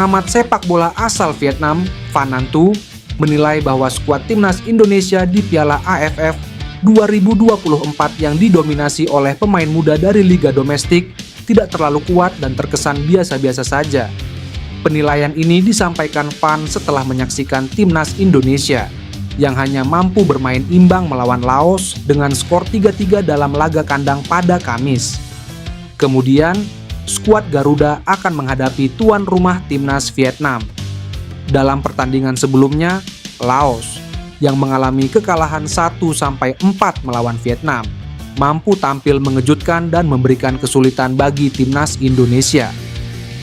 Pengamat sepak bola asal Vietnam, Van Anh Tu, menilai bahwa skuad timnas Indonesia di Piala AFF 2024 yang didominasi oleh pemain muda dari liga domestik tidak terlalu kuat dan terkesan biasa-biasa saja. Penilaian ini disampaikan Van setelah menyaksikan timnas Indonesia yang hanya mampu bermain imbang melawan Laos dengan skor 3-3 dalam laga kandang pada Kamis. Kemudian, skuad Garuda akan menghadapi tuan rumah timnas Vietnam. Dalam pertandingan sebelumnya, Laos yang mengalami kekalahan 1-4 melawan Vietnam mampu tampil mengejutkan dan memberikan kesulitan bagi timnas Indonesia.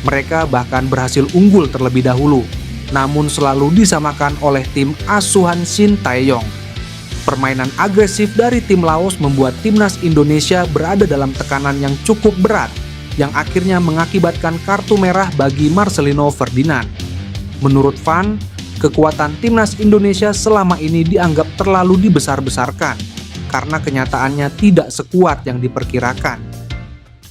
Mereka bahkan berhasil unggul terlebih dahulu, namun selalu disamakan oleh tim asuhan Shin Tae-yong. Permainan agresif dari tim Laos membuat timnas Indonesia berada dalam tekanan yang cukup berat, yang akhirnya mengakibatkan kartu merah bagi Marcelino Ferdinand. Menurut Van, kekuatan timnas Indonesia selama ini dianggap terlalu dibesar-besarkan karena kenyataannya tidak sekuat yang diperkirakan.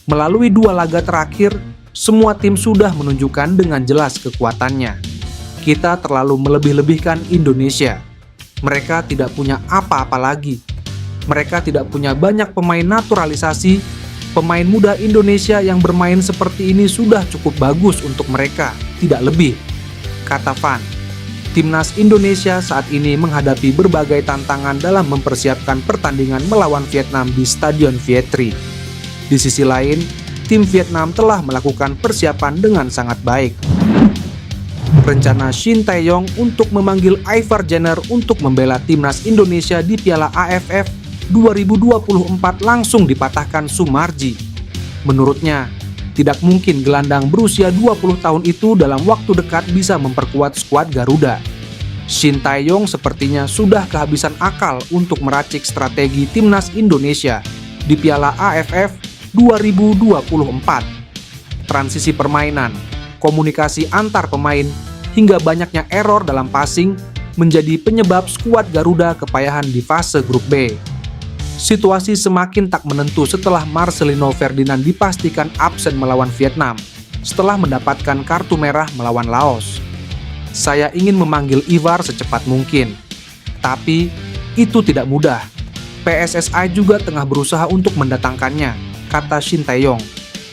Melalui 2 laga terakhir, semua tim sudah menunjukkan dengan jelas kekuatannya. Kita terlalu melebih-lebihkan Indonesia. Mereka tidak punya apa-apa lagi. Mereka tidak punya banyak pemain naturalisasi. Pemain muda Indonesia yang bermain seperti ini sudah cukup bagus untuk mereka, tidak lebih, kata Van. Timnas Indonesia saat ini menghadapi berbagai tantangan dalam mempersiapkan pertandingan melawan Vietnam di Stadion Viet Tri. Di sisi lain, tim Vietnam telah melakukan persiapan dengan sangat baik. Rencana Shin Tae-yong untuk memanggil Ivar Jenner untuk membela timnas Indonesia di Piala AFF 2024 langsung dipatahkan Sumarji. Menurutnya, tidak mungkin gelandang berusia 20 tahun itu dalam waktu dekat bisa memperkuat skuad Garuda. Shin Tae-yong sepertinya sudah kehabisan akal untuk meracik strategi timnas Indonesia di Piala AFF 2024. Transisi permainan, komunikasi antar pemain, hingga banyaknya error dalam passing menjadi penyebab skuad Garuda kepayahan di fase grup B. Situasi semakin tak menentu setelah Marcelino Ferdinand dipastikan absen melawan Vietnam setelah mendapatkan kartu merah melawan Laos. Saya ingin memanggil Ivar secepat mungkin, tapi itu tidak mudah. PSSI juga tengah berusaha untuk mendatangkannya, kata Shin Tae-yong.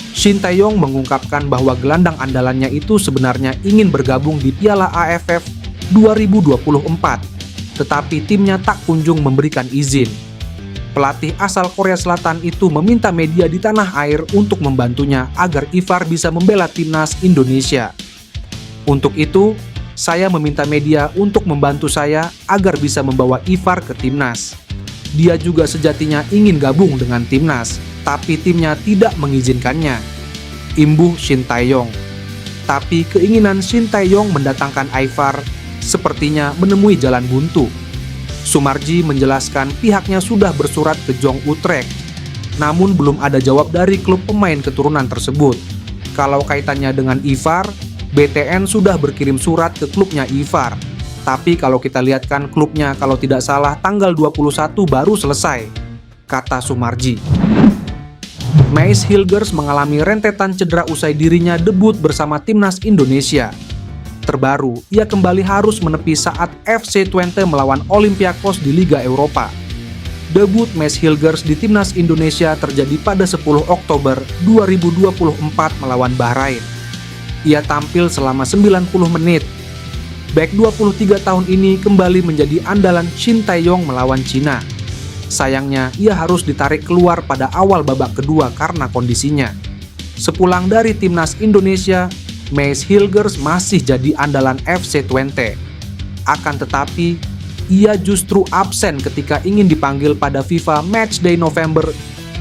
Shin Tae-yong mengungkapkan bahwa gelandang andalannya itu sebenarnya ingin bergabung di Piala AFF 2024, tetapi timnya tak kunjung memberikan izin. Pelatih asal Korea Selatan itu meminta media di tanah air untuk membantunya agar Ivar bisa membela timnas Indonesia. Untuk itu, saya meminta media untuk membantu saya agar bisa membawa Ivar ke timnas. Dia juga sejatinya ingin gabung dengan timnas, tapi timnya tidak mengizinkannya, imbuh Shin Tae-yong. Tapi keinginan Shin Tae-yong mendatangkan Ivar sepertinya menemui jalan buntu. Sumarji menjelaskan pihaknya sudah bersurat ke Jong Utrecht, namun belum ada jawab dari klub pemain keturunan tersebut. Kalau kaitannya dengan Ivar, BTN sudah berkirim surat ke klubnya Ivar. Tapi kalau kita lihat kan klubnya kalau tidak salah tanggal 21 baru selesai, kata Sumarji. Maes Hilgers mengalami rentetan cedera usai dirinya debut bersama timnas Indonesia. Terbaru, ia kembali harus menepi saat FC Twente melawan Olympiakos di Liga Eropa. Debut Maes Hilgers di timnas Indonesia terjadi pada 10 Oktober 2024 melawan Bahrain. Ia tampil selama 90 menit. Bek 23 tahun ini kembali menjadi andalan Shin Tae-yong melawan Cina. Sayangnya, ia harus ditarik keluar pada awal babak kedua karena kondisinya. Sepulang dari timnas Indonesia, Maes Hilgers masih jadi andalan FC Twente. Akan tetapi, ia justru absen ketika ingin dipanggil pada FIFA Matchday November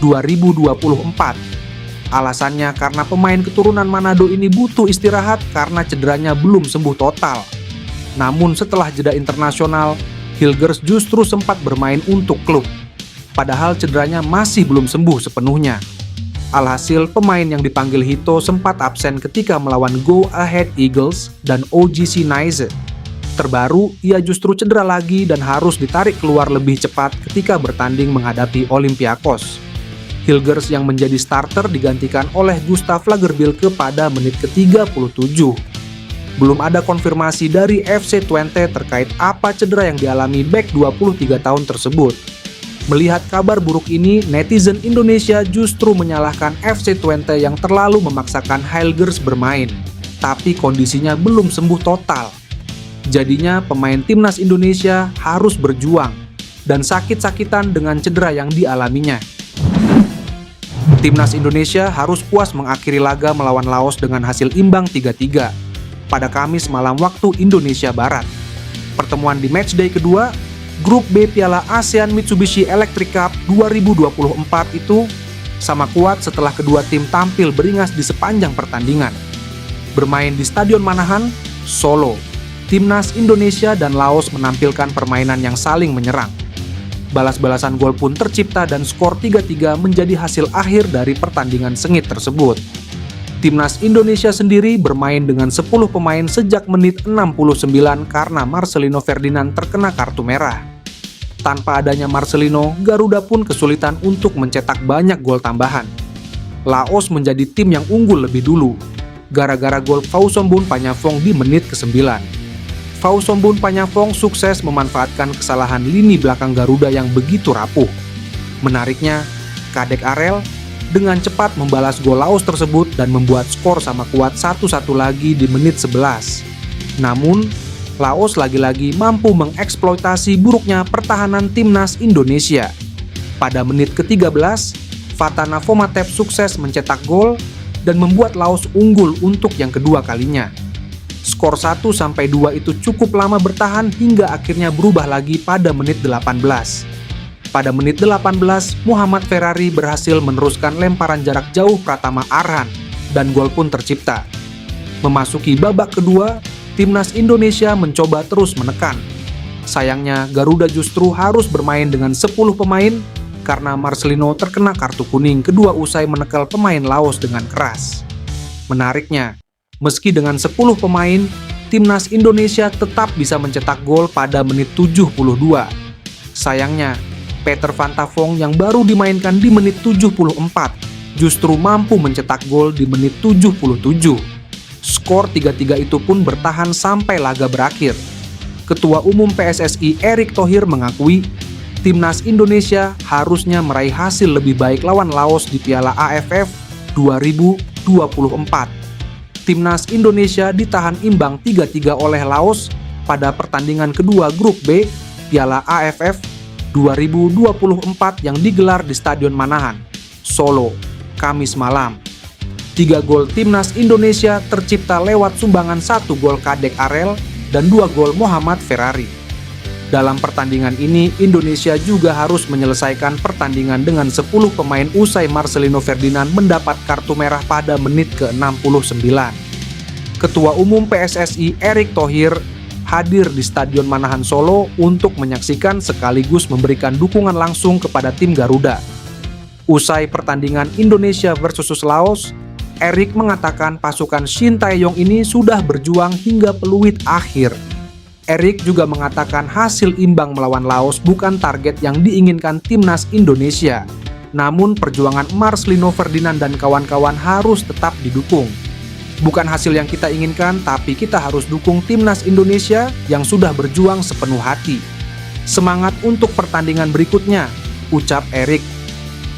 2024. Alasannya karena pemain keturunan Manado ini butuh istirahat karena cederanya belum sembuh total. Namun setelah jeda internasional, Hilgers justru sempat bermain untuk klub, padahal cederanya masih belum sembuh sepenuhnya. Alhasil, pemain yang dipanggil Hito sempat absen ketika melawan Go Ahead Eagles dan OGC Nice. Terbaru, ia justru cedera lagi dan harus ditarik keluar lebih cepat ketika bertanding menghadapi Olympiakos. Hilgers yang menjadi starter digantikan oleh Gustav Lagerbielke pada menit ke-37. Belum ada konfirmasi dari FC Twente terkait apa cedera yang dialami bek 23 tahun tersebut. Melihat kabar buruk ini, netizen Indonesia justru menyalahkan FC Twente yang terlalu memaksakan Hilgers bermain, tapi kondisinya belum sembuh total. Jadinya pemain timnas Indonesia harus berjuang dan sakit-sakitan dengan cedera yang dialaminya. Timnas Indonesia harus puas mengakhiri laga melawan Laos dengan hasil imbang 3-3 pada Kamis malam waktu Indonesia Barat. Pertemuan di matchday kedua, Grup B Piala ASEAN Mitsubishi Electric Cup 2024 itu sama kuat setelah kedua tim tampil beringas di sepanjang pertandingan. Bermain di Stadion Manahan, Solo, Timnas Indonesia dan Laos menampilkan permainan yang saling menyerang. Balas-balasan gol pun tercipta dan skor 3-3 menjadi hasil akhir dari pertandingan sengit tersebut. Timnas Indonesia sendiri bermain dengan 10 pemain sejak menit 69 karena Marcelino Ferdinand terkena kartu merah. Tanpa adanya Marcelino, Garuda pun kesulitan untuk mencetak banyak gol tambahan. Laos menjadi tim yang unggul lebih dulu, gara-gara gol Phausombun Panyafong di menit ke-9. Phausombun Panyafong sukses memanfaatkan kesalahan lini belakang Garuda yang begitu rapuh. Menariknya, Kadek Arel dengan cepat membalas gol Laos tersebut dan membuat skor sama kuat 1-1 lagi di menit 11. Namun, Laos lagi-lagi mampu mengeksploitasi buruknya pertahanan timnas Indonesia. Pada menit ke-13, Fatana Fomatep sukses mencetak gol dan membuat Laos unggul untuk yang kedua kalinya. Skor 1-2 itu cukup lama bertahan hingga akhirnya berubah lagi pada menit 18. Pada menit 18, Muhammad Ferrari berhasil meneruskan lemparan jarak jauh Pratama Arhan dan gol pun tercipta. Memasuki babak kedua, timnas Indonesia mencoba terus menekan. Sayangnya, Garuda justru harus bermain dengan 10 pemain karena Marcelino terkena kartu kuning kedua usai menekel pemain Laos dengan keras. Menariknya, meski dengan 10 pemain, timnas Indonesia tetap bisa mencetak gol pada menit 72. Sayangnya, Peter Van Tavong yang baru dimainkan di menit 74 justru mampu mencetak gol di menit 77. Skor 3-3 itu pun bertahan sampai laga berakhir. Ketua Umum PSSI Erick Thohir mengakui, timnas Indonesia harusnya meraih hasil lebih baik lawan Laos di Piala AFF 2024. Timnas Indonesia ditahan imbang 3-3 oleh Laos pada pertandingan kedua Grup B Piala AFF 2024 yang digelar di Stadion Manahan, Solo, Kamis malam. 3 gol timnas Indonesia tercipta lewat sumbangan 1 gol Kadek Arel dan 2 gol Muhammad Ferrari. Dalam pertandingan ini, Indonesia juga harus menyelesaikan pertandingan dengan 10 pemain usai Marcelino Ferdinand mendapat kartu merah pada menit ke-69. Ketua Umum PSSI Erick Thohir hadir di Stadion Manahan Solo untuk menyaksikan sekaligus memberikan dukungan langsung kepada tim Garuda. Usai pertandingan Indonesia versus Laos, Erick mengatakan pasukan Shin Tae-yong ini sudah berjuang hingga peluit akhir. Erick juga mengatakan hasil imbang melawan Laos bukan target yang diinginkan timnas Indonesia. Namun perjuangan Marcelino Ferdinand dan kawan-kawan harus tetap didukung. Bukan hasil yang kita inginkan, tapi kita harus dukung timnas Indonesia yang sudah berjuang sepenuh hati. Semangat untuk pertandingan berikutnya, ucap Erick.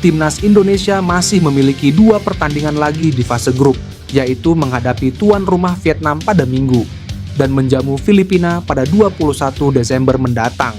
Timnas Indonesia masih memiliki 2 pertandingan lagi di fase grup, yaitu menghadapi tuan rumah Vietnam pada Minggu dan menjamu Filipina pada 21 Desember mendatang.